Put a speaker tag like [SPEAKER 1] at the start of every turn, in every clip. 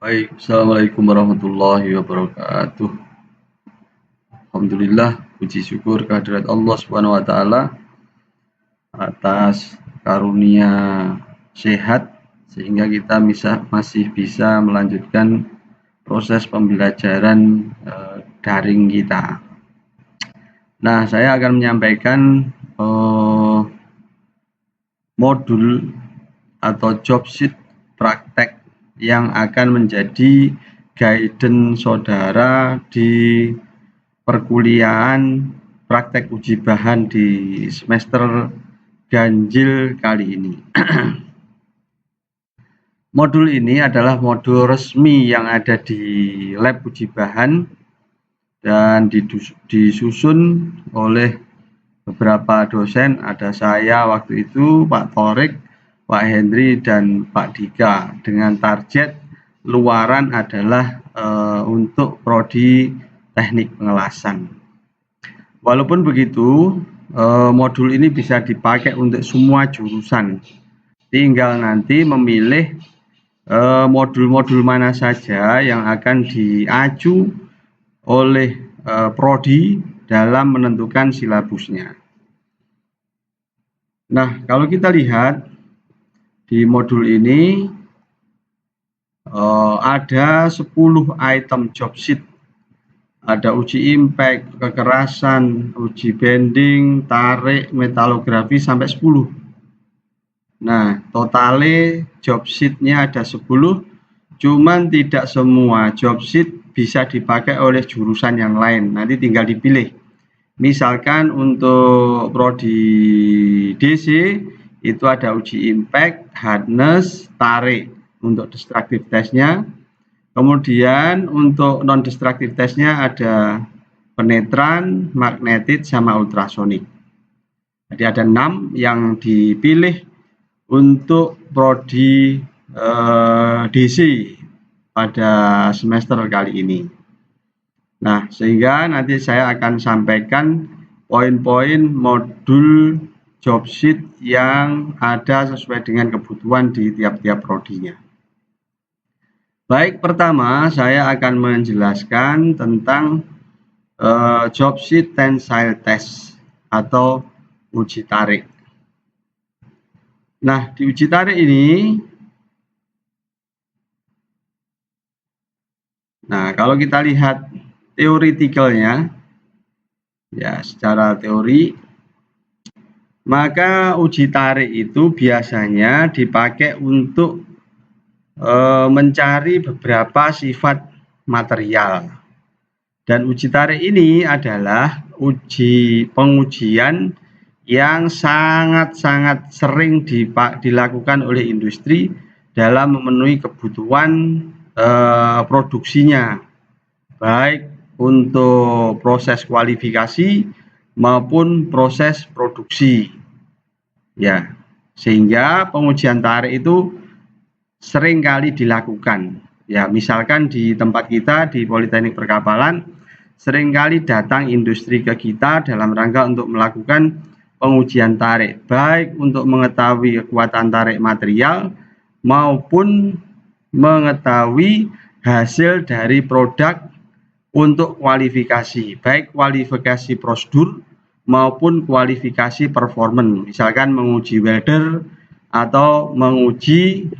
[SPEAKER 1] Baik, Assalamualaikum warahmatullahi wabarakatuh. Alhamdulillah, puji syukur kehadirat Allah Subhanahu wa taala atas karunia sehat sehingga kita masih bisa melanjutkan proses pembelajaran daring kita. Nah, saya akan menyampaikan modul atau job sheet praktek yang akan menjadi guidance saudara di perkuliahan praktek uji bahan di semester ganjil kali ini. Modul ini adalah modul resmi yang ada di lab uji bahan dan disusun oleh beberapa dosen. Ada saya waktu itu, Pak Torik, Pak Hendri, dan Pak Dika, dengan target luaran adalah untuk prodi teknik pengelasan. Walaupun begitu, modul ini bisa dipakai untuk semua jurusan. Tinggal nanti memilih modul-modul mana saja yang akan diaju oleh prodi dalam menentukan silabusnya. Nah, kalau kita lihat di modul ini ada 10 item job sheet. Ada uji impact, kekerasan, uji bending, tarik, metalografi sampai 10. Nah, totale job sheet-nya ada 10, cuman tidak semua job sheet bisa dipakai oleh jurusan yang lain. Nanti tinggal dipilih. Misalkan untuk prodi DC itu ada uji impact, hardness, tarik untuk destructive test-nya. Kemudian untuk non-destructive test-nya ada penetran, magnetit, sama ultrasonik. Jadi ada 6 yang dipilih untuk prodi DC pada semester kali ini. Nah, sehingga nanti saya akan sampaikan poin-poin modul job sheet yang ada sesuai dengan kebutuhan di tiap-tiap prodinya. Baik, pertama saya akan menjelaskan tentang job sheet tensile test atau uji tarik. Nah, di uji tarik ini, kalau kita lihat teoretikalnya, ya secara teori, maka uji tarik itu biasanya dipakai untuk mencari beberapa sifat material. Dan uji tarik ini adalah pengujian yang sangat-sangat sering dilakukan oleh industri dalam memenuhi kebutuhan produksinya, baik untuk proses kualifikasi maupun proses produksi. Ya, sehingga pengujian tarik itu sering kali dilakukan. Ya, misalkan di tempat kita di Politeknik Perkapalan, seringkali datang industri ke kita dalam rangka untuk melakukan pengujian tarik, baik untuk mengetahui kekuatan tarik material maupun mengetahui hasil dari produk untuk kualifikasi, baik kualifikasi prosedur maupun kualifikasi performance. Misalkan menguji welder atau menguji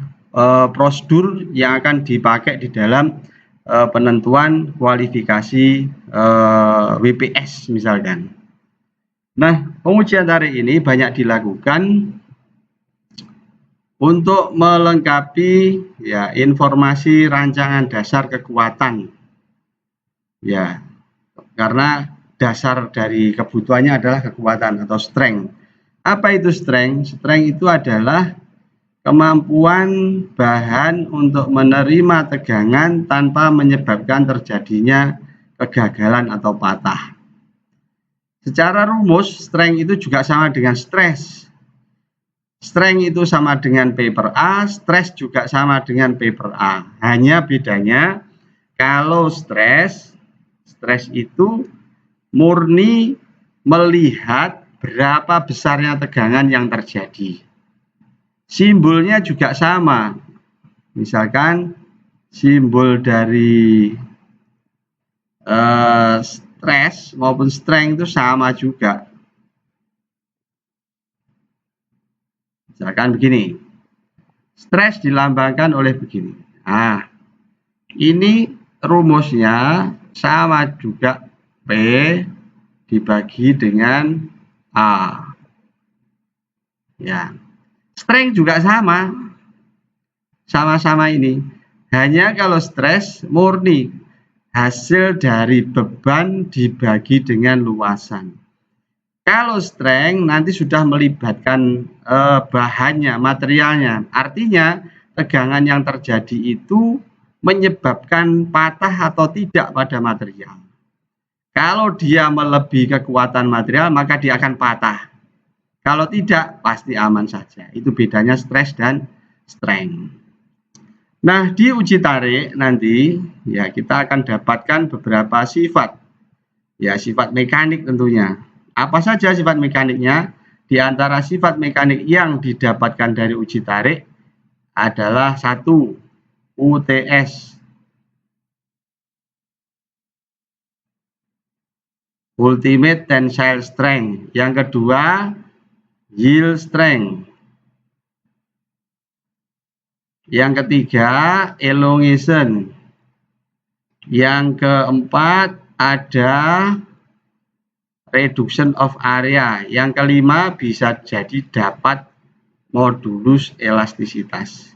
[SPEAKER 1] prosedur yang akan dipakai di dalam penentuan kualifikasi WPS misalkan. Nah, pengujian tarik ini banyak dilakukan untuk melengkapi ya informasi rancangan dasar kekuatan. Ya, karena dasar dari kebutuhannya adalah kekuatan atau strength. Apa itu strength? Strength itu adalah kemampuan bahan untuk menerima tegangan tanpa menyebabkan terjadinya kegagalan atau patah. Secara rumus, strength itu juga sama dengan stress. Strength itu sama dengan P per A, stress juga sama dengan P per A. Hanya bedanya, kalau stress itu murni melihat berapa besarnya tegangan yang terjadi. Simbolnya juga sama. Misalkan simbol dari stress maupun strength itu sama juga. Misalkan begini, stres dilambangkan oleh begini. Nah, ini rumusnya sama juga, P dibagi dengan A. Ya, strength juga sama-sama ini. Hanya kalau stres murni hasil dari beban dibagi dengan luasan. Kalau strength nanti sudah melibatkan bahannya, materialnya. Artinya tegangan yang terjadi itu menyebabkan patah atau tidak pada material. Kalau dia melebihi kekuatan material, maka dia akan patah. Kalau tidak, pasti aman saja. Itu bedanya stres dan strength. Nah, di uji tarik nanti ya kita akan dapatkan beberapa sifat. Ya, sifat mekanik tentunya. Apa saja sifat mekaniknya? Di antara sifat mekanik yang didapatkan dari uji tarik adalah 1. UTS. Ultimate Tensile Strength. Yang kedua, Yield Strength. Yang ketiga, elongation. Yang keempat, ada reduction of area. Yang kelima, bisa jadi dapat modulus elastisitas.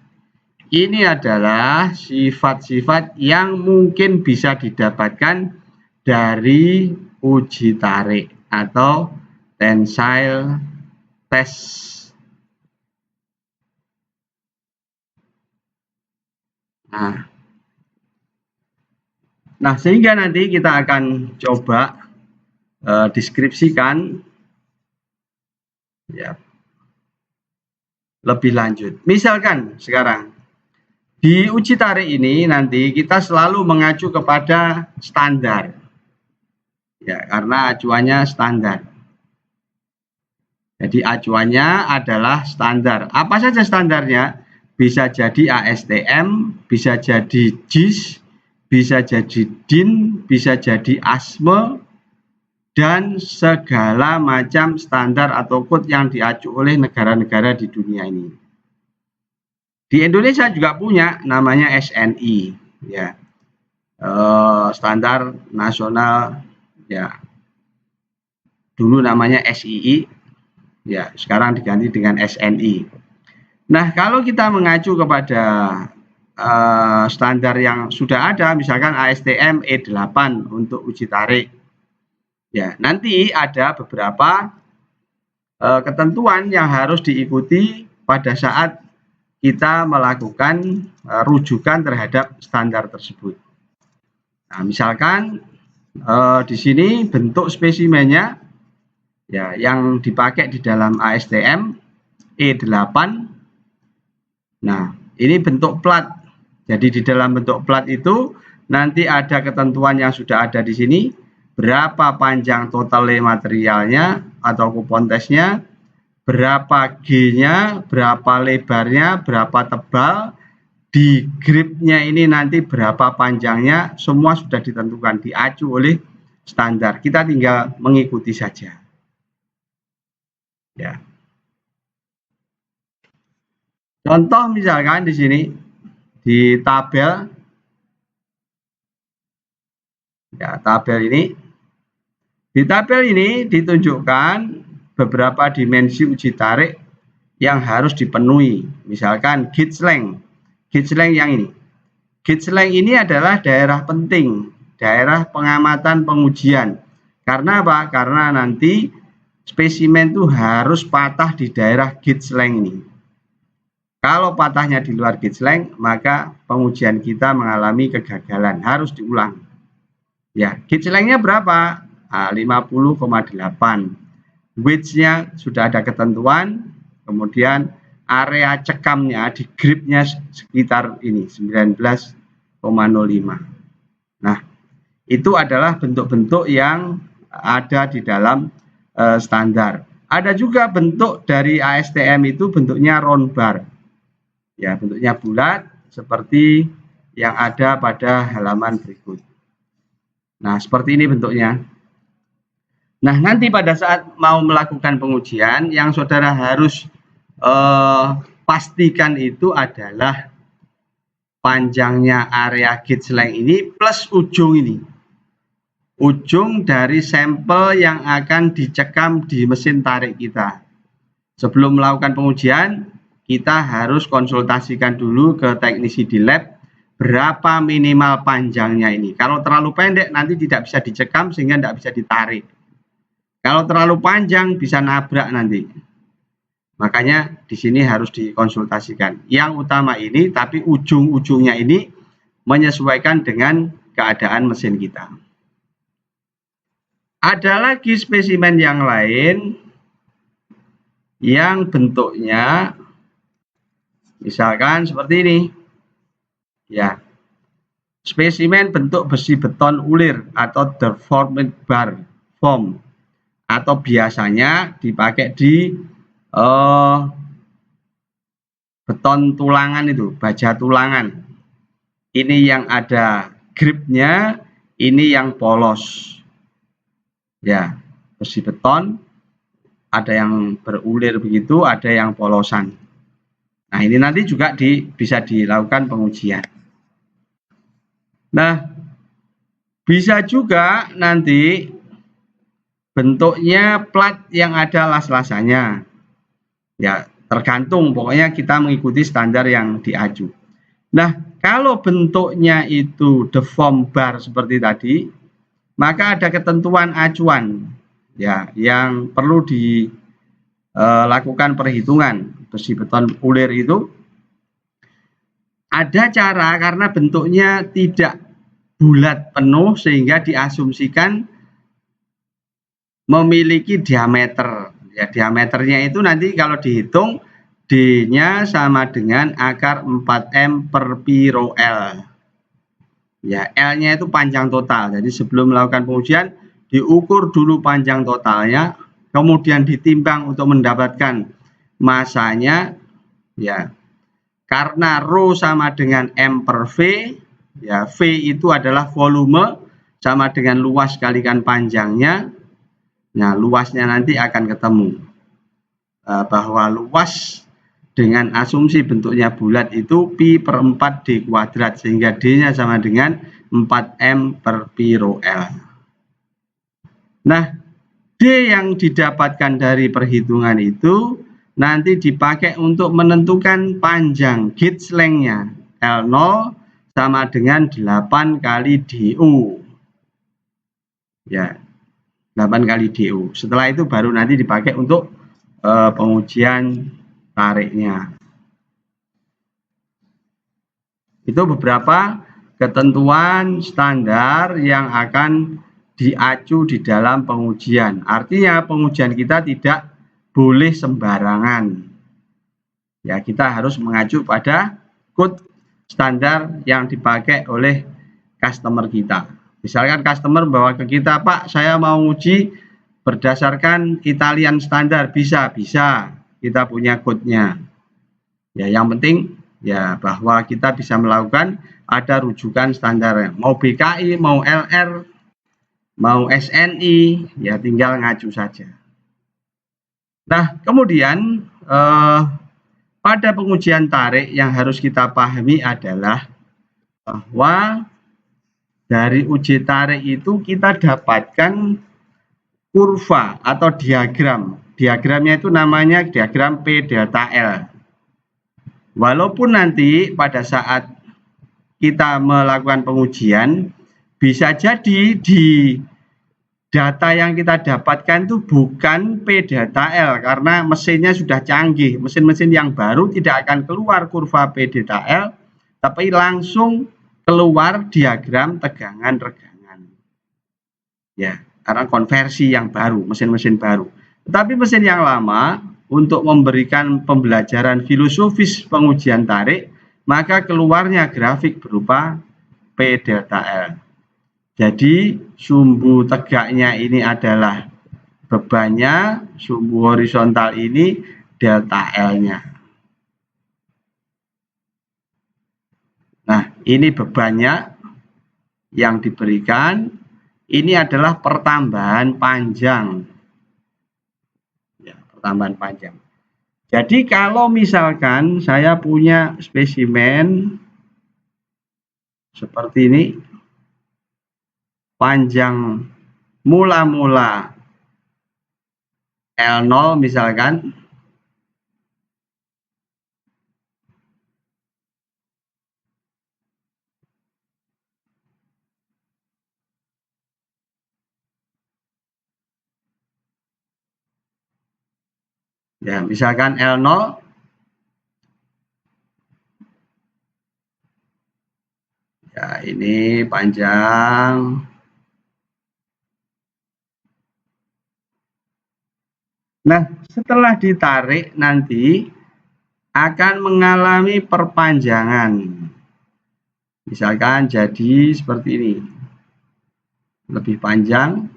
[SPEAKER 1] Ini adalah sifat-sifat yang mungkin bisa didapatkan dari uji tarik atau tensile test. Nah, sehingga nanti kita akan coba deskripsikan ya lebih lanjut. Misalkan sekarang di uji tarik ini nanti kita selalu mengacu kepada standar. Ya, karena acuannya standar. Jadi acuannya adalah standar. Apa saja standarnya? Bisa jadi ASTM, bisa jadi JIS, bisa jadi DIN, bisa jadi ASME, dan segala macam standar atau kode yang diacu oleh negara-negara di dunia ini. Di Indonesia juga punya namanya SNI, ya, standar nasional, ya, dulu namanya SII, ya, sekarang diganti dengan SNI. Nah, kalau kita mengacu kepada standar yang sudah ada, misalkan ASTM E8 untuk uji tarik, ya, nanti ada beberapa ketentuan yang harus diikuti pada saat kita melakukan rujukan terhadap standar tersebut. Nah, misalkan di sini bentuk spesimennya, ya, yang dipakai di dalam ASTM E8. Nah, ini bentuk plat. Jadi di dalam bentuk plat itu nanti ada ketentuan yang sudah ada di sini, berapa panjang total materialnya atau kupon tesnya, berapa G-nya, berapa lebarnya, berapa tebal, di gripnya ini nanti berapa panjangnya, semua sudah ditentukan, diacu oleh standar. Kita tinggal mengikuti saja. Ya. Contoh misalkan di sini di tabel, ya, di tabel ini ditunjukkan beberapa dimensi uji tarik yang harus dipenuhi. Misalkan gauge length yang ini. Gauge length ini adalah daerah penting, daerah pengamatan pengujian. Karena apa? Karena nanti spesimen itu harus patah di daerah gauge length ini. Kalau patahnya di luar gauge length, maka pengujian kita mengalami kegagalan, harus diulang. Ya, gauge length-nya berapa? 50,8. Width-nya sudah ada ketentuan, kemudian area cekamnya di gripnya sekitar ini 19,05. Nah, itu adalah bentuk-bentuk yang ada di dalam standar. Ada juga bentuk dari ASTM itu bentuknya round bar. Ya, bentuknya bulat seperti yang ada pada halaman berikut. Nah, seperti ini bentuknya. Nah, nanti pada saat mau melakukan pengujian, yang saudara harus pastikan itu adalah panjangnya area gauge length ini plus ujung ini. Ujung dari sampel yang akan dicekam di mesin tarik kita. Sebelum melakukan pengujian, kita harus konsultasikan dulu ke teknisi di lab berapa minimal panjangnya ini. Kalau terlalu pendek nanti tidak bisa dicekam sehingga tidak bisa ditarik. Kalau terlalu panjang bisa nabrak nanti. Makanya di sini harus dikonsultasikan. Yang utama ini, tapi ujung-ujungnya ini menyesuaikan dengan keadaan mesin kita. Ada lagi spesimen yang lain yang bentuknya misalkan seperti ini. Ya. Spesimen bentuk besi beton ulir atau deformed bar form, atau biasanya dipakai di beton tulangan itu, baja tulangan. Ini yang ada gripnya, ini yang polos. Ya, besi beton ada yang berulir begitu, ada yang polosan. Nah, ini nanti juga bisa dilakukan pengujian. Nah, bisa juga nanti bentuknya plat yang ada las-lasannya. Ya, tergantung, pokoknya kita mengikuti standar yang diaju. Nah, kalau bentuknya itu deform bar seperti tadi, maka ada ketentuan acuan ya yang perlu dilakukan perhitungan. Besi beton ulir itu ada cara karena bentuknya tidak bulat penuh sehingga diasumsikan memiliki diameter. Ya, diameternya itu nanti kalau dihitung D-nya sama dengan akar 4M per pi rho L. Ya, L-nya itu panjang total. Jadi sebelum melakukan pengujian diukur dulu panjang totalnya, kemudian ditimbang untuk mendapatkan masanya. Ya, karena rho sama dengan M per V, ya V itu adalah volume sama dengan luas kalikan panjangnya. Nah, luasnya nanti akan ketemu bahwa luas dengan asumsi bentuknya bulat itu pi per 4 D kuadrat, sehingga D-nya sama dengan 4M per pi rho L. Nah, D yang didapatkan dari perhitungan itu nanti dipakai untuk menentukan panjang gauge length-nya. L0 sama dengan 8 kali DU. Ya, 8 kali DU. Setelah itu baru nanti dipakai untuk pengujian tariknya. Itu beberapa ketentuan standar yang akan diacu di dalam pengujian. Artinya pengujian kita tidak boleh sembarangan. Ya, kita harus mengacu pada kode standar yang dipakai oleh customer kita. Misalkan customer bawa ke kita, Pak, saya mau uji berdasarkan Italian standar, bisa. Kita punya kodenya. Ya, yang penting ya bahwa kita bisa melakukan ada rujukan standar. Mau BKI, mau LR, mau SNI, ya tinggal ngacu saja. Nah, kemudian pada pengujian tarik yang harus kita pahami adalah bahwa dari uji tarik itu kita dapatkan kurva atau diagram. Diagramnya itu namanya diagram P delta L. Walaupun nanti pada saat kita melakukan pengujian, bisa jadi di data yang kita dapatkan itu bukan P delta L karena mesinnya sudah canggih. Mesin-mesin yang baru tidak akan keluar kurva P delta L, tapi langsung keluar diagram tegangan-regangan. Ya, karena konversi yang baru, mesin-mesin baru. Tetapi mesin yang lama untuk memberikan pembelajaran filosofis pengujian tarik, maka keluarnya grafik berupa P delta L. Jadi sumbu tegaknya ini adalah bebannya, sumbu horizontal ini delta L-nya. Nah, Ini bebannya yang diberikan, ini adalah pertambahan panjang. Ya, pertambahan panjang. Jadi kalau misalkan saya punya spesimen seperti ini, panjang mula-mula L0 misalkan, ya misalkan L0, ya ini panjang. Nah, setelah ditarik nanti akan mengalami perpanjangan. Misalkan jadi seperti ini. Lebih panjang.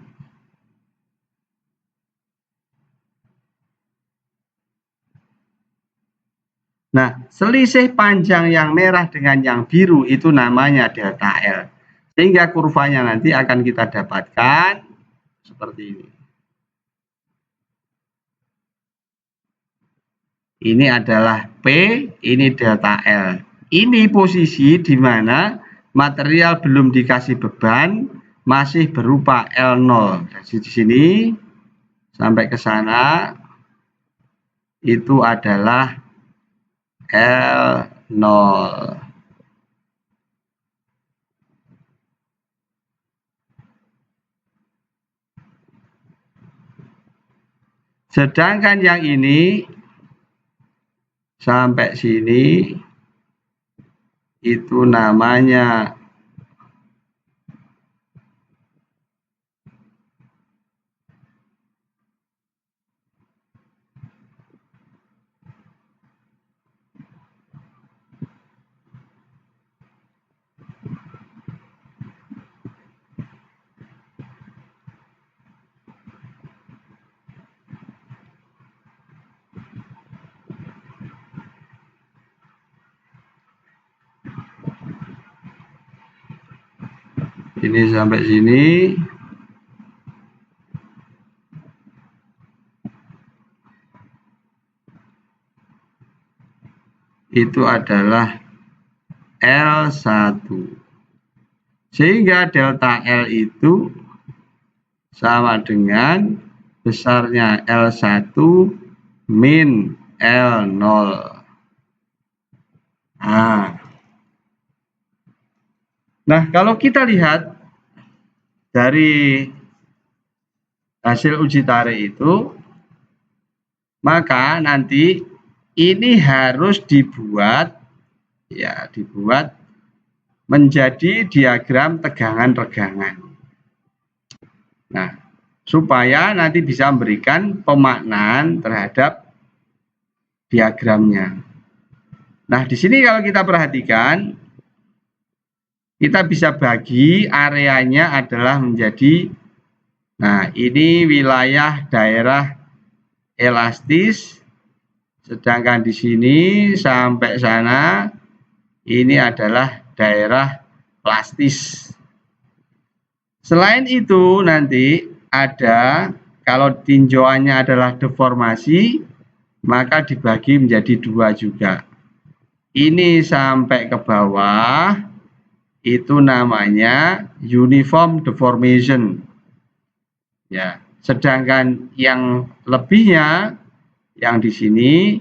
[SPEAKER 1] Nah, selisih panjang yang merah dengan yang biru itu namanya delta L. Sehingga kurvanya nanti akan kita dapatkan seperti ini. Ini adalah P, ini delta L. Ini posisi di mana material belum dikasih beban, masih berupa L0. Dari sini sampai ke sana itu adalah L0. Sedangkan yang ini sampai sini itu namanya ini sampai sini itu adalah L1. Sehingga delta L itu sama dengan besarnya L1 min L0. Nah, kalau kita lihat dari hasil uji tarik itu, maka nanti ini harus dibuat menjadi diagram tegangan-regangan. Nah, supaya nanti bisa memberikan pemaknaan terhadap diagramnya. Nah, di sini kalau kita perhatikan, kita bisa bagi areanya adalah menjadi, nah ini wilayah daerah elastis, sedangkan di sini sampai sana ini adalah daerah plastis. Selain itu nanti ada, kalau tinjauannya adalah deformasi, maka dibagi menjadi dua juga. Ini sampai ke bawah, itu namanya uniform deformation. Ya, sedangkan yang lebihnya yang di sini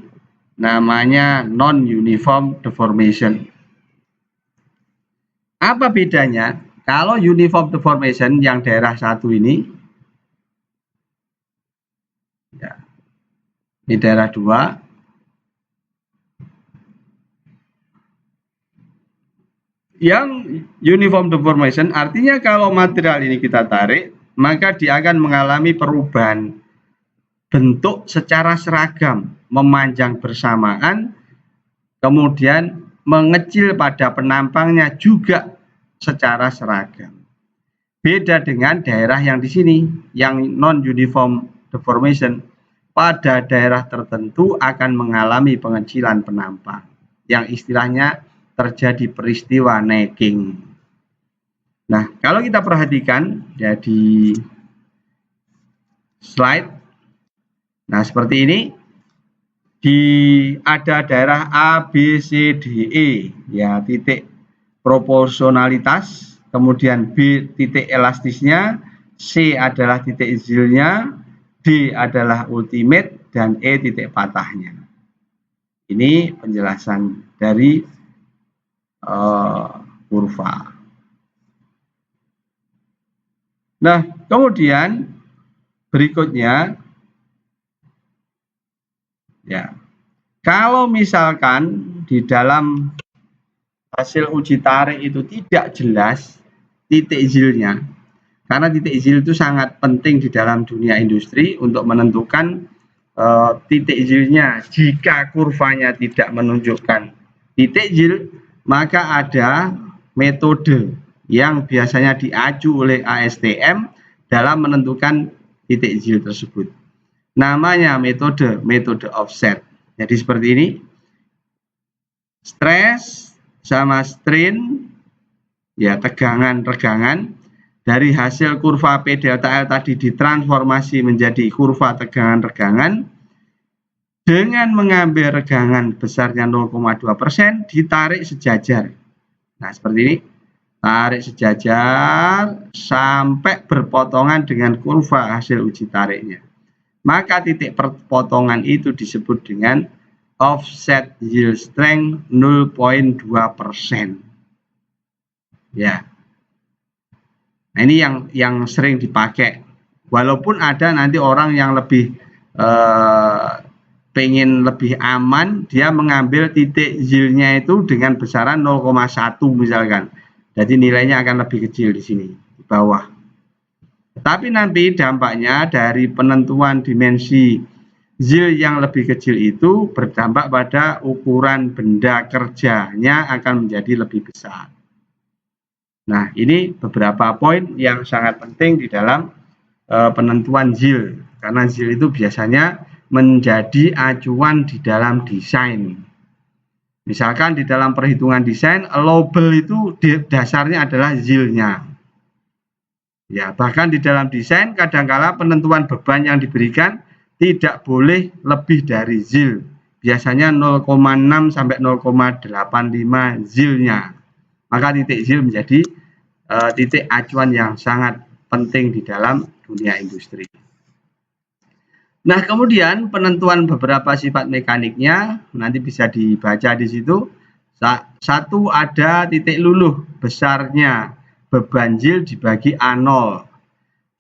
[SPEAKER 1] namanya non-uniform deformation. Apa bedanya? Kalau uniform deformation yang daerah satu ini, ya, ini daerah 2. Yang uniform deformation artinya kalau material ini kita tarik, maka dia akan mengalami perubahan bentuk secara seragam, memanjang bersamaan, kemudian mengecil pada penampangnya juga secara seragam. Beda dengan daerah yang di sini, yang non-uniform deformation, pada daerah tertentu akan mengalami pengecilan penampang, yang istilahnya terjadi peristiwa necking. Nah, kalau kita perhatikan ya di slide, nah seperti ini, ada daerah A, B, C, D, E, ya titik proporsionalitas, kemudian B titik elastisnya, C adalah titik yieldnya, D adalah ultimate, dan E titik patahnya. Ini penjelasan dari kurva. Nah, kemudian berikutnya, ya, kalau misalkan di dalam hasil uji tarik itu tidak jelas titik yieldnya, karena titik yield itu sangat penting di dalam dunia industri untuk menentukan titik yieldnya. Jika kurvanya tidak menunjukkan titik yield, maka ada metode yang biasanya diacu oleh ASTM dalam menentukan titik yield tersebut. Namanya metode offset. Jadi seperti ini, stress sama strain, ya tegangan-tegangan, dari hasil kurva P delta L tadi ditransformasi menjadi kurva tegangan-tegangan dengan mengambil regangan besarnya 0,2%, ditarik sejajar. Nah, seperti ini. Tarik sejajar sampai berpotongan dengan kurva hasil uji tariknya. Maka titik perpotongan itu disebut dengan offset yield strength 0,2%. Ya. Nah, ini yang sering dipakai. Walaupun ada nanti orang yang lebih pengen lebih aman, dia mengambil titik yieldnya itu dengan besaran 0,1 misalkan. Jadi nilainya akan lebih kecil di sini, di bawah. Tapi nanti dampaknya dari penentuan dimensi yield yang lebih kecil itu berdampak pada ukuran benda kerjanya akan menjadi lebih besar. Nah, ini beberapa poin yang sangat penting di dalam penentuan yield. Karena yield itu biasanya menjadi acuan di dalam desain. Misalkan di dalam perhitungan desain, allowable itu dasarnya adalah yieldnya. Ya, bahkan di dalam desain kadangkala penentuan beban yang diberikan tidak boleh lebih dari yield. Biasanya 0,6 sampai 0,85 yieldnya. Maka titik yield menjadi titik acuan yang sangat penting di dalam dunia industri. Nah, kemudian penentuan beberapa sifat mekaniknya nanti bisa dibaca di situ. Satu, ada titik luluh besarnya beban yield dibagi A0.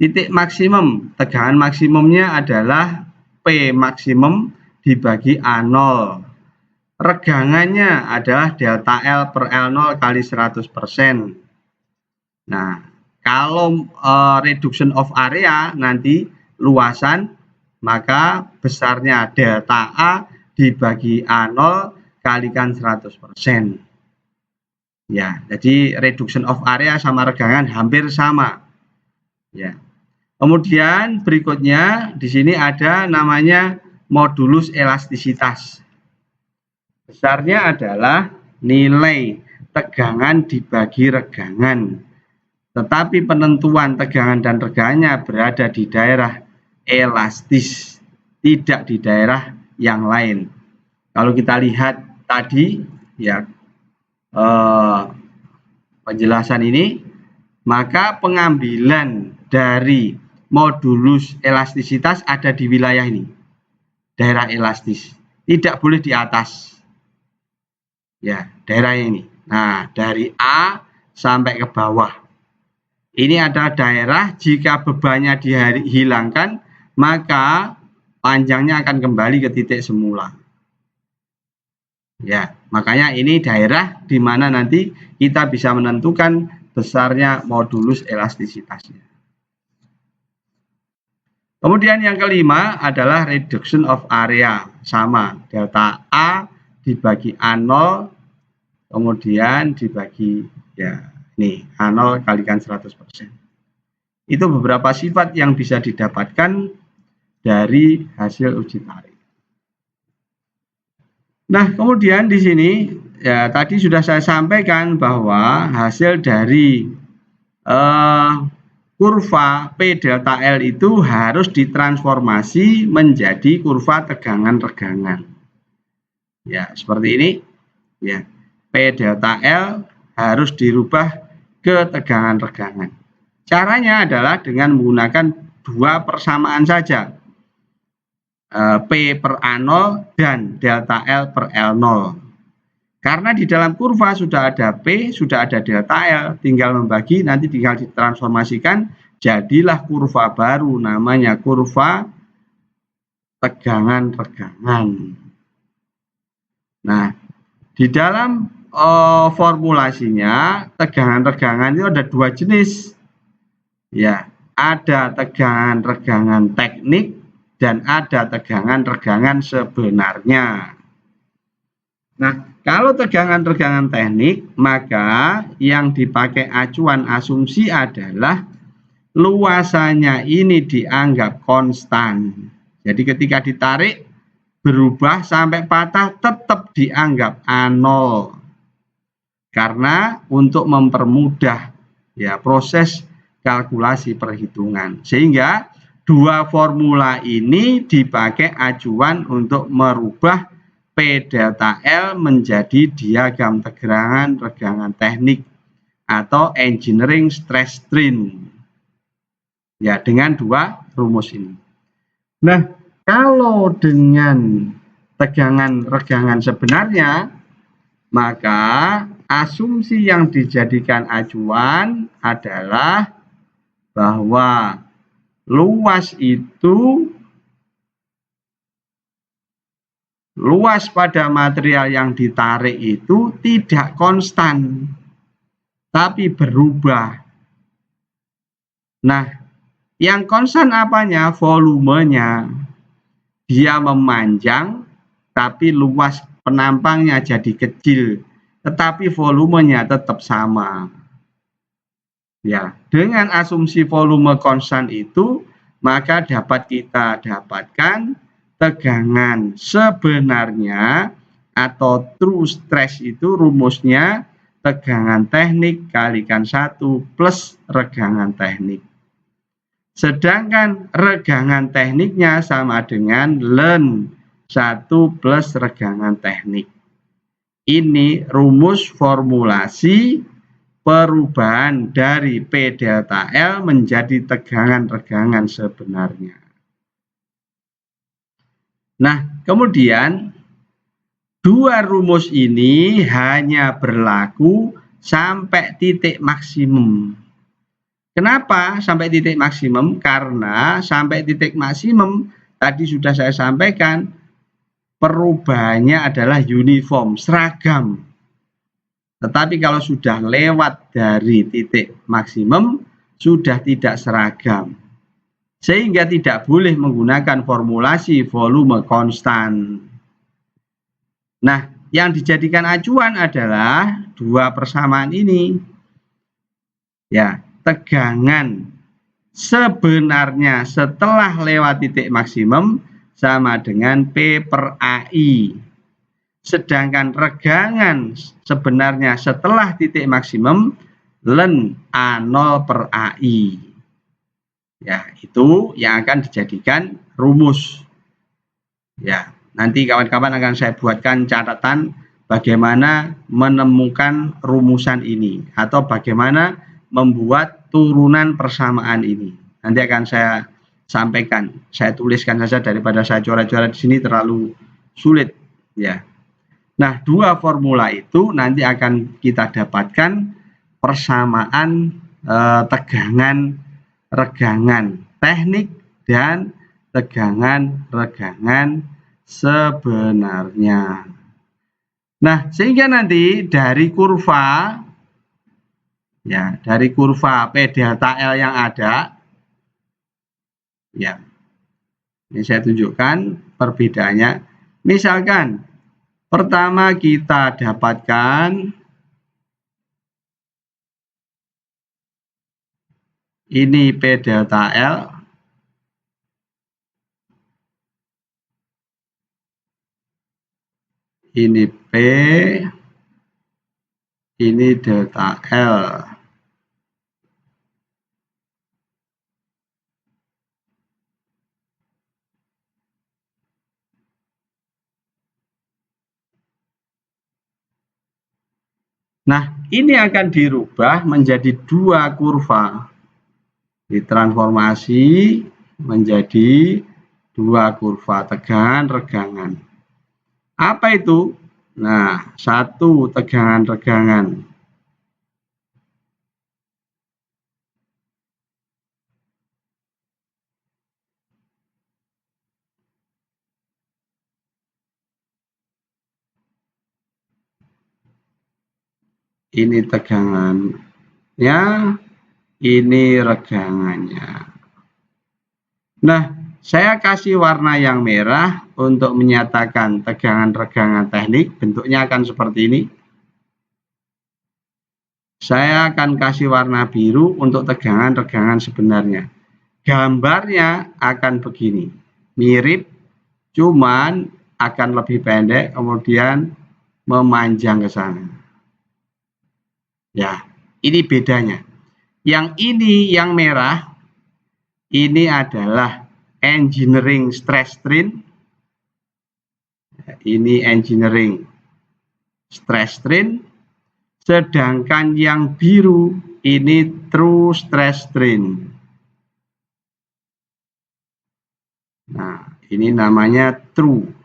[SPEAKER 1] Titik maksimum, tegangan maksimumnya adalah P maksimum dibagi A0. Regangannya adalah delta L per L0 kali 100%. Nah, kalau reduction of area nanti luasan, maka besarnya delta A dibagi A0 kalikan 100%. Ya, jadi reduction of area sama regangan hampir sama. Ya. Kemudian berikutnya di sini ada namanya modulus elastisitas. Besarnya adalah nilai tegangan dibagi regangan. Tetapi penentuan tegangan dan regangannya berada di daerah elastis, tidak di daerah yang lain. Kalau kita lihat tadi, ya penjelasan ini, maka pengambilan dari modulus elastisitas ada di wilayah ini, daerah elastis, tidak boleh di atas. Ya, daerah ini. Nah, dari A sampai ke bawah. Ini adalah daerah jika bebannya dihilangkan, maka panjangnya akan kembali ke titik semula. Ya, makanya ini daerah di mana nanti kita bisa menentukan besarnya modulus elastisitasnya. Kemudian yang kelima adalah reduction of area, sama delta A dibagi A0, kemudian dibagi ya nih A0 kalikan 100%. Itu beberapa sifat yang bisa didapatkan dari hasil uji tarik. Nah, kemudian di sini ya tadi sudah saya sampaikan bahwa hasil dari kurva P delta L itu harus ditransformasi menjadi kurva tegangan-regangan. Ya, seperti ini. Ya, P delta L harus dirubah ke tegangan-regangan. Caranya adalah dengan menggunakan dua persamaan saja. P per A0 dan delta L per L0. Karena di dalam kurva sudah ada P, sudah ada delta L, tinggal membagi, nanti tinggal ditransformasikan, jadilah kurva baru, namanya kurva tegangan-regangan. Nah, di dalam formulasinya, tegangan-regangan itu ada dua jenis. Ya, ada tegangan-regangan teknik dan ada tegangan-regangan sebenarnya. Nah, kalau tegangan-regangan teknik, maka yang dipakai acuan asumsi adalah luasannya ini dianggap konstan. Jadi ketika ditarik, berubah sampai patah tetap dianggap A0. Karena untuk mempermudah ya proses kalkulasi perhitungan. Sehingga dua formula ini dipakai acuan untuk merubah P delta L menjadi diagram tegangan-regangan teknik atau engineering stress strain. Ya, dengan dua rumus ini. Nah, kalau dengan tegangan-regangan sebenarnya, maka asumsi yang dijadikan acuan adalah bahwa luas pada material yang ditarik itu tidak konstan, tapi berubah. Nah, yang konstan apanya? Volumenya. Dia memanjang, tapi luas penampangnya jadi kecil, tetapi volumenya tetap sama. Ya, dengan asumsi volume konstan itu, maka dapat kita dapatkan tegangan sebenarnya atau true stress itu rumusnya tegangan teknik kalikan 1 plus regangan teknik. Sedangkan regangan tekniknya sama dengan ln 1 plus regangan teknik. Ini rumus formulasi perubahan dari P delta L menjadi tegangan-regangan sebenarnya. Nah, kemudian dua rumus ini hanya berlaku sampai titik maksimum. Kenapa sampai titik maksimum? Karena sampai titik maksimum tadi sudah saya sampaikan perubahannya adalah uniform, seragam. Tetapi kalau sudah lewat dari titik maksimum sudah tidak seragam. Sehingga tidak boleh menggunakan formulasi volume konstan. Nah, yang dijadikan acuan adalah dua persamaan ini. Ya, tegangan sebenarnya setelah lewat titik maksimum sama dengan P per AI. Sedangkan regangan sebenarnya setelah titik maksimum ln A0 per AI. Ya, itu yang akan dijadikan rumus. Ya, nanti kawan-kawan akan saya buatkan catatan bagaimana menemukan rumusan ini atau bagaimana membuat turunan persamaan ini. Nanti akan saya sampaikan, saya tuliskan saja daripada saya coret-coret di sini terlalu sulit, ya. Nah, dua formula itu nanti akan kita dapatkan persamaan tegangan-regangan teknik dan tegangan-regangan sebenarnya. Nah, sehingga nanti dari kurva ya, dari kurva P delta L yang ada ya. Ini saya tunjukkan perbedaannya. Misalkan pertama kita dapatkan ini P delta L. Ini P, ini delta L. Nah, ini akan dirubah menjadi dua kurva. Ditransformasi menjadi dua kurva tegangan regangan. Apa itu? Nah, satu tegangan regangan. Ini tegangannya, ini regangannya. Nah, saya kasih warna yang merah untuk menyatakan tegangan regangan teknik. Bentuknya akan seperti ini. Saya akan kasih warna biru untuk tegangan regangan sebenarnya. Gambarnya akan begini. Mirip, cuman akan lebih pendek, kemudian memanjang ke sana. Ya, ini bedanya. Yang ini yang merah, ini adalah engineering stress strain. Ini engineering stress strain. Sedangkan yang biru ini true stress strain. Nah, ini namanya true.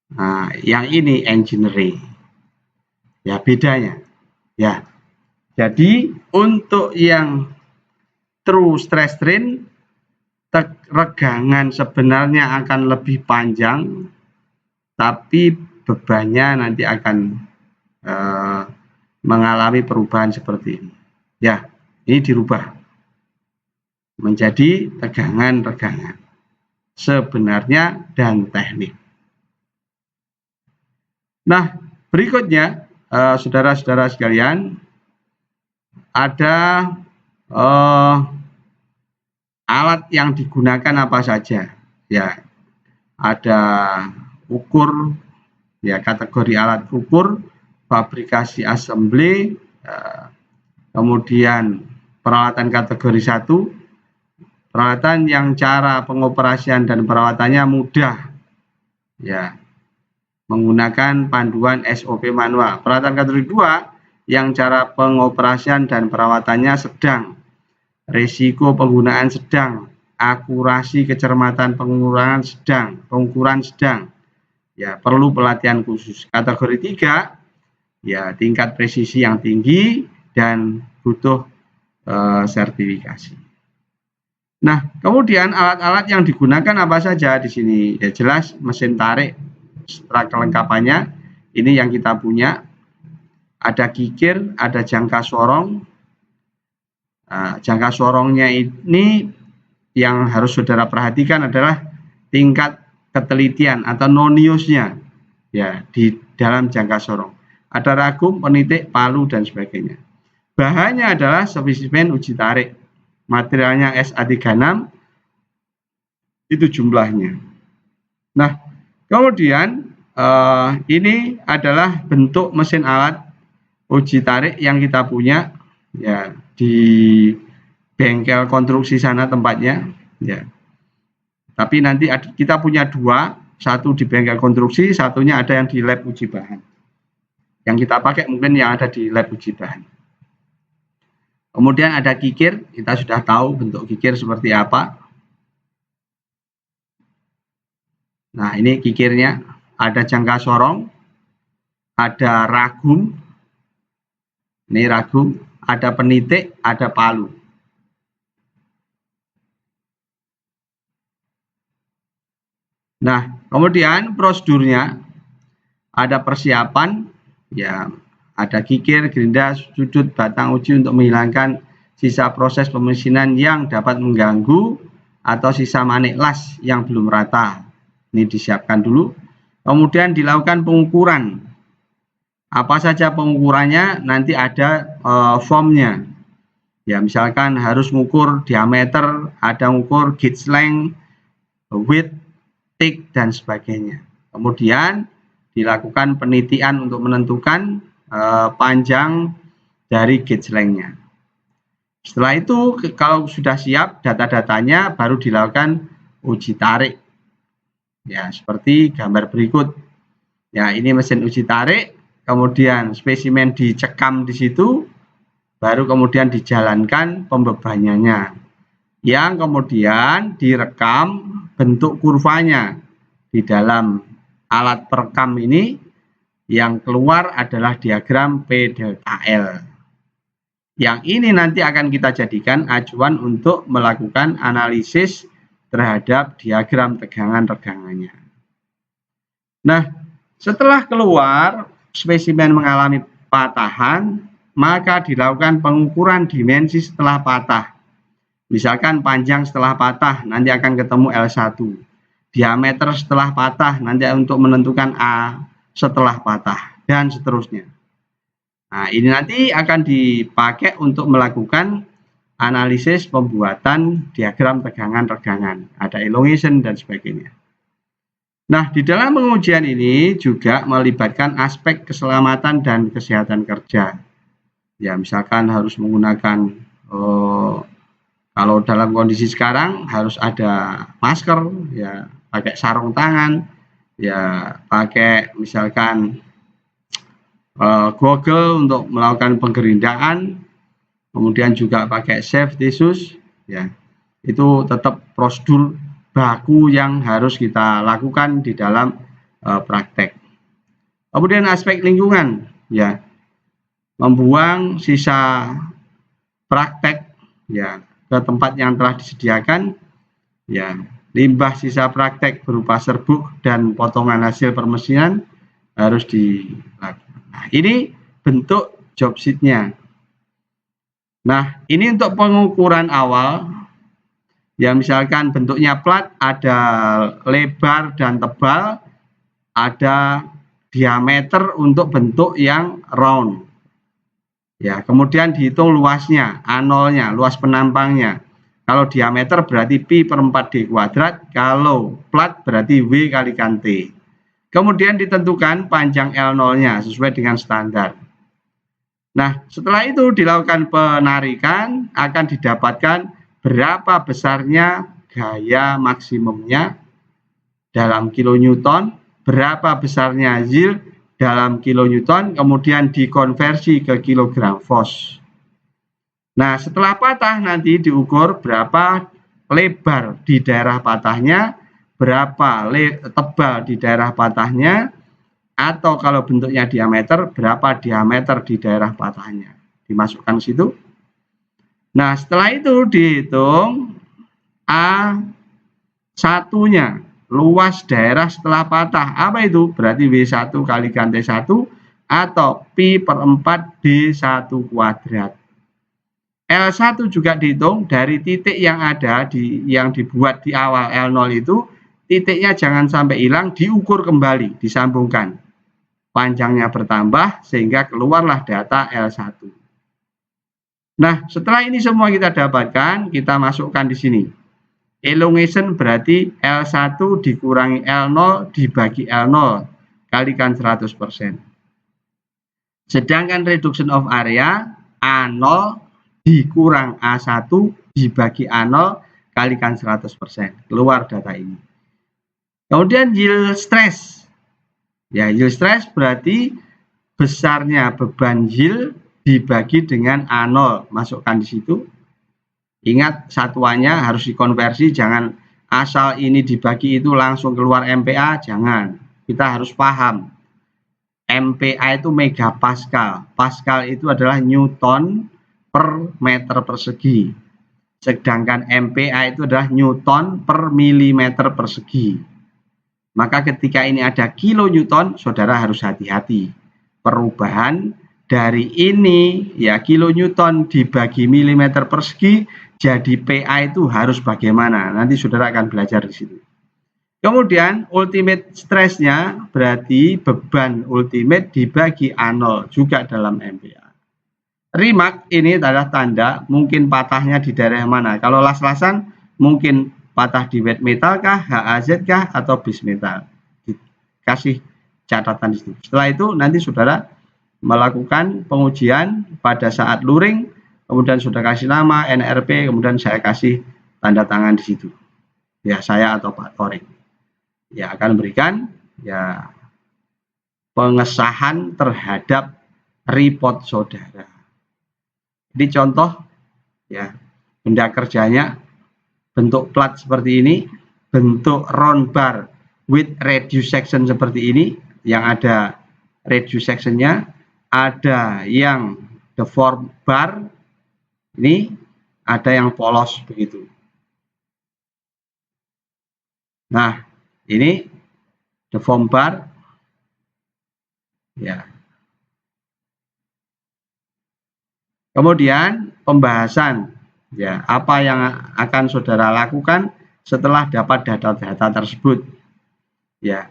[SPEAKER 1] Nah, yang ini engineering. Ya, bedanya. Ya. Jadi, untuk yang true stress strain, regangan sebenarnya akan lebih panjang, tapi bebannya nanti akan mengalami perubahan seperti ini. Ya, ini dirubah menjadi tegangan regangan sebenarnya dan teknik. Nah, berikutnya, saudara-saudara sekalian, ada alat yang digunakan apa saja. Ya, ada ukur, ya kategori alat ukur, fabrikasi assembly, kemudian peralatan kategori 1, peralatan yang cara pengoperasian dan perawatannya mudah, ya, menggunakan panduan SOP manual. Peralatan kategori 2 yang cara pengoperasian dan perawatannya sedang, risiko penggunaan sedang, akurasi kecermatan pengukuran sedang, ya perlu pelatihan khusus. Kategori 3, ya tingkat presisi yang tinggi dan butuh sertifikasi. Nah, kemudian alat-alat yang digunakan apa saja di sini? Ya jelas mesin tarik, setelah kelengkapannya ini yang kita punya. Ada kikir, ada jangka sorong. Jangka sorongnya ini yang harus saudara perhatikan adalah tingkat ketelitian atau noniusnya, ya, di dalam jangka sorong. Ada ragum, penitik, palu, dan sebagainya. Bahannya adalah spesimen uji tarik. Materialnya SA36, itu jumlahnya. Nah, kemudian ini adalah bentuk mesin alat uji tarik yang kita punya, ya, di bengkel konstruksi sana tempatnya, ya. Tapi nanti kita punya dua, satu di bengkel konstruksi, satunya ada yang di lab uji bahan. Yang kita pakai mungkin yang ada di lab uji bahan. Kemudian ada kikir, kita sudah tahu bentuk kikir seperti apa. Nah, ini kikirnya, ada jangka sorong, ada ragum, ini ragum, ada penitik, ada palu. Nah, kemudian prosedurnya ada persiapan, ya, ada kikir, gerinda, sudut, batang uji untuk menghilangkan sisa proses pemesinan yang dapat mengganggu atau sisa manik las yang belum rata. Ini disiapkan dulu. Kemudian dilakukan pengukuran. Apa saja pengukurannya? Nanti ada formnya. Ya, misalkan harus mengukur diameter, ada mengukur gauge length, width, thick, dan sebagainya. Kemudian dilakukan penelitian untuk menentukan panjang dari gauge length-nya. Setelah itu kalau sudah siap data-datanya baru dilakukan uji tarik. Ya, seperti gambar berikut. Ya, ini mesin uji tarik, kemudian spesimen dicekam di situ, baru kemudian dijalankan pembebanannya. Yang kemudian direkam bentuk kurvanya di dalam alat perekam ini, yang keluar adalah diagram P delta L. Yang ini nanti akan kita jadikan acuan untuk melakukan analisis terhadap diagram tegangan-tegangannya. Nah, setelah keluar spesimen mengalami patahan, maka dilakukan pengukuran dimensi setelah patah. Misalkan panjang setelah patah nanti akan ketemu L1. Diameter setelah patah nanti untuk menentukan A setelah patah, dan seterusnya. Nah, ini nanti akan dipakai untuk melakukan analisis pembuatan diagram tegangan-tegangan. Ada elongation dan sebagainya. Nah, di dalam pengujian ini juga melibatkan aspek keselamatan dan kesehatan kerja. Ya, misalkan harus menggunakan, kalau dalam kondisi sekarang harus ada masker, ya, pakai sarung tangan, ya, pakai misalkan goggle untuk melakukan penggerindaan, kemudian juga pakai safety shoes, ya, itu tetap prosedur baku yang harus kita lakukan di dalam praktek. Kemudian aspek lingkungan, ya, membuang sisa praktek, ya, ke tempat yang telah disediakan, ya, limbah sisa praktek berupa serbuk dan potongan hasil permesinan harus dilakukan. Nah, ini bentuk job sheet-nya. Nah, ini untuk pengukuran awal. Ya, misalkan bentuknya plat, ada lebar dan tebal, ada diameter untuk bentuk yang round. Ya, kemudian dihitung luasnya, A0-nya, luas penampangnya. Kalau diameter berarti pi per 4D kuadrat, kalau plat berarti W kalikan T. Kemudian ditentukan panjang L0-nya sesuai dengan standar. Nah, setelah itu dilakukan penarikan, akan didapatkan berapa besarnya gaya maksimumnya dalam kilonewton, berapa besarnya yield dalam kilonewton, kemudian dikonversi ke kilogram Fos. Nah, setelah patah nanti diukur berapa lebar di daerah patahnya, berapa tebal di daerah patahnya, atau kalau bentuknya diameter, berapa diameter di daerah patahnya. Dimasukkan situ. Nah, setelah itu dihitung A1-nya, luas daerah setelah patah. Apa itu? Berarti W1 kalikan T1 atau pi per 4 D1 kuadrat. L1 juga dihitung dari titik yang ada yang dibuat di awal L0 itu, titiknya jangan sampai hilang, diukur kembali, disambungkan. Panjangnya bertambah sehingga keluarlah data L1. Nah, setelah ini semua kita dapatkan, kita masukkan di sini. Elongation berarti L1 dikurangi L0 dibagi L0 kalikan 100%. Sedangkan reduction of area A0 dikurang A1 dibagi A0 kalikan 100%. Keluar data ini. Kemudian yield stress. Ya, yield stress berarti besarnya beban yield dibagi dengan A0, masukkan di situ. Ingat, satuannya harus dikonversi, jangan asal ini dibagi itu langsung keluar MPa, jangan. Kita harus paham. MPa itu megapascal. Pascal itu adalah Newton per meter persegi. Sedangkan MPa itu adalah Newton per milimeter persegi. Maka ketika ini ada kilonewton, saudara harus hati-hati. Perubahan dari ini, ya, kilonewton dibagi milimeter persegi, jadi PA itu harus bagaimana? Nanti saudara akan belajar di situ. Kemudian ultimate stress-nya berarti beban ultimate dibagi A0 juga dalam MPa. Remark ini adalah tanda mungkin patahnya di daerah mana. Kalau las-lasan mungkin patah di weight metal kah, HAZ kah, atau base metal. Dikasih catatan di situ. Setelah itu nanti saudara melakukan pengujian pada saat luring, kemudian sudah kasih nama, NRP, kemudian saya kasih tanda tangan di situ. Ya, saya atau Pak Torik. Ya, akan berikan ya pengesahan terhadap report saudara. Ini contoh ya, benda kerjanya bentuk plat seperti ini, bentuk round bar with reduce section seperti ini, yang ada reduce sectionnya, ada yang deform bar, ini ada yang polos begitu. Nah, ini deform bar, ya. Kemudian pembahasan, ya, apa yang akan saudara lakukan setelah dapat data-data tersebut. Ya,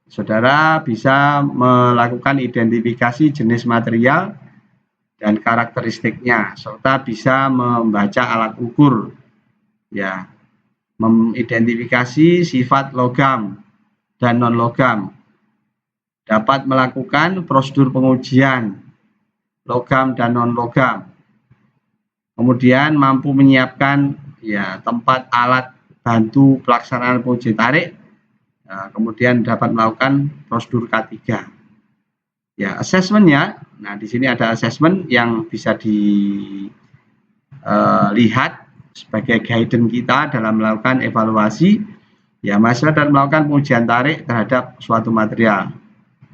[SPEAKER 1] saudara bisa melakukan identifikasi jenis material dan karakteristiknya, serta bisa membaca alat ukur, ya, mengidentifikasi sifat logam dan non logam, dapat melakukan prosedur pengujian logam dan non logam, kemudian mampu menyiapkan ya tempat alat bantu pelaksanaan pengujian tarik, kemudian dapat melakukan prosedur K3. Ya, asesmennya, nah di sini ada asesmen yang bisa dilihat sebagai guidance kita dalam melakukan evaluasi ya mahasiswa dan melakukan pengujian tarik terhadap suatu material,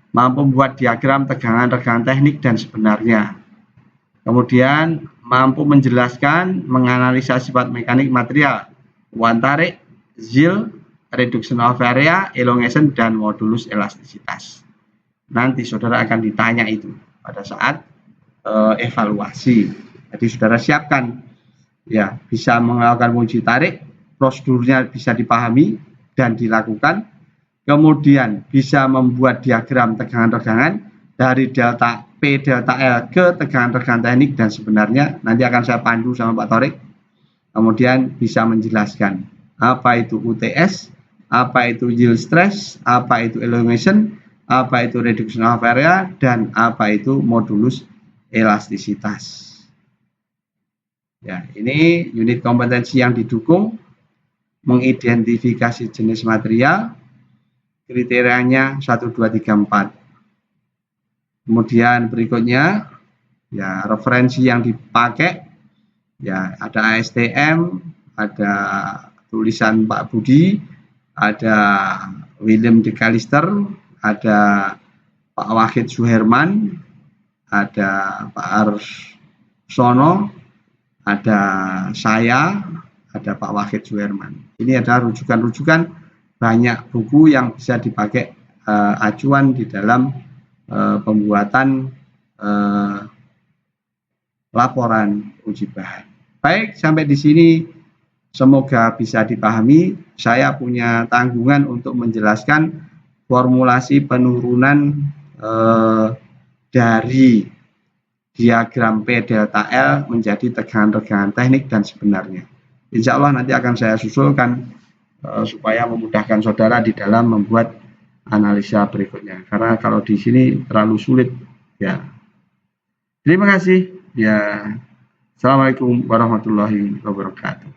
[SPEAKER 1] mampu membuat diagram tegangan-tegangan teknik dan sebenarnya, kemudian mampu menjelaskan, menganalisa sifat mekanik material, kekuatan tarik, yield, reduction of area, elongation, dan modulus elastisitas. Nanti saudara akan ditanya itu pada saat evaluasi. Jadi saudara siapkan, ya, bisa melakukan uji tarik, prosedurnya bisa dipahami dan dilakukan, kemudian bisa membuat diagram tegangan-tegangan dari delta P delta L ke tegangan-tegangan teknik dan sebenarnya, nanti akan saya pandu sama Pak Torik, kemudian bisa menjelaskan apa itu UTS, apa itu yield stress, apa itu elongation, apa itu reduction of area, dan apa itu modulus elastisitas. Ya, ini unit kompetensi yang didukung, mengidentifikasi jenis material, kriterianya 1, 2, 3, 4. Kemudian berikutnya, ya, referensi yang dipakai, ya, ada ASTM, ada tulisan Pak Budi, ada William de Callister, ada Pak Wahid Suherman, ada Pak Arsono, ada saya, ada Pak Wahid Suherman. Ini ada rujukan-rujukan banyak buku yang bisa dipakai acuan di dalam pembuatan laporan uji bahan. Baik, sampai di sini semoga bisa dipahami. Saya punya tanggungan untuk menjelaskan formulasi penurunan dari diagram P delta L menjadi tegangan-tegangan teknik dan sebenarnya. Insya Allah nanti akan saya susulkan supaya memudahkan saudara di dalam membuat analisa berikutnya. Karena kalau di sini terlalu sulit, ya. Terima kasih. Ya. Assalamualaikum warahmatullahi wabarakatuh.